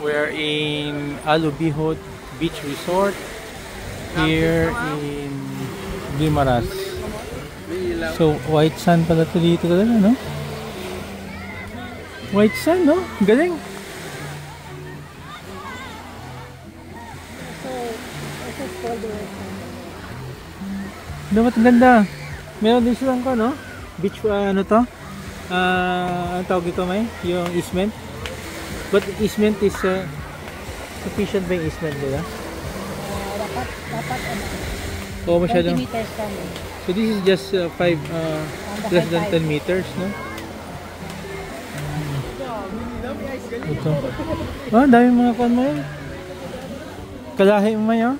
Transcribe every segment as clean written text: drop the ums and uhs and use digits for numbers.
We're in Alubihot Beach Resort here in Guimaras. So, white sand pala ito dito talaga, no? White sand, no? Galing! Dapat ganda. Meron din silang ko, no? Beach, ano to? Ang tawag ito may? Yung easement. But easement is sufficient ba yung easement nila? Dapat ano? Oo, masyadong. 20 meters kami. So this is just less than 10 meters, no? Ito. Ah, dami mga kuwan mo yun. Kalahi mo yun.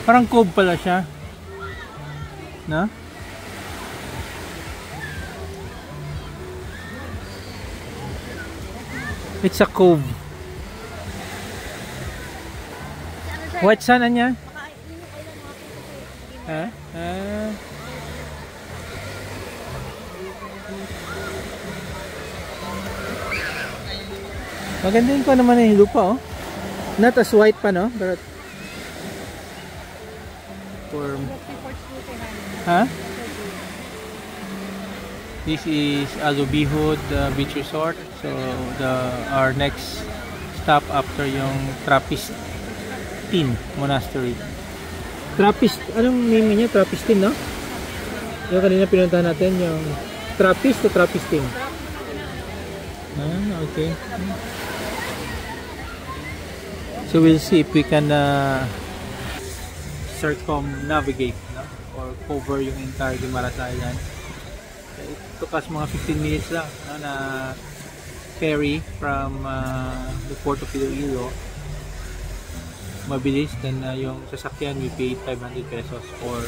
Parang cove pala siya. Na? It's a cove. White sand anya? Ha? Maganda yung ko naman yung lupa, oh. Not as white pa, no? But huh? This is Alubihot Beach Resort. So our next stop after yung Trappistin Monastery. Anong name niya? Trappistin, no? Yung kanina pinuntahan natin yung Trappist o Trappistin? Ah, okay. So we'll see if we can circumnavigate, no? Or cover yung entire Guimaras Island. It took us mga 15 minutes lang, no, na ferry from the port of Iloilo. Mabilis. Then yung sasakyan we paid 500 pesos for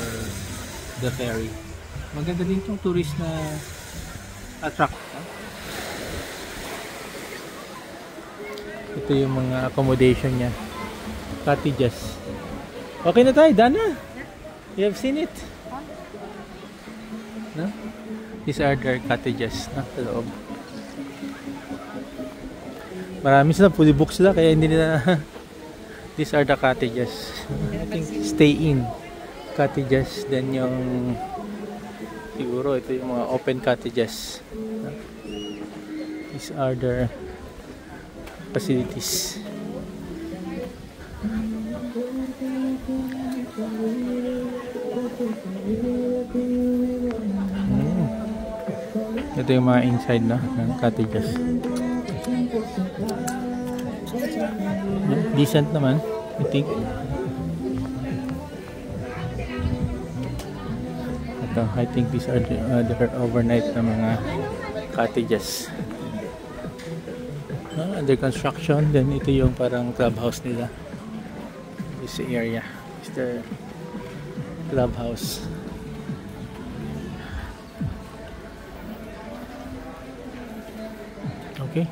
the ferry. Maganda din itong tourist na attract, no? Ito yung mga accommodation niya, cottages. Okay na tayo, Dana. You have seen it? No? These are their cottages, no? Sa loob. Marami sila, fully booked sila, kaya hindi nila. These are the cottages. I think stay in cottages. Then yung siguro ito yung mga open cottages, no? These are their facilities. Ito yung mga inside, no, ng cottages. Decent naman, I think. Ito, I think these are the other overnight na mga cottages. Under construction. Then ito yung parang clubhouse nila. This area is the clubhouse. Okay.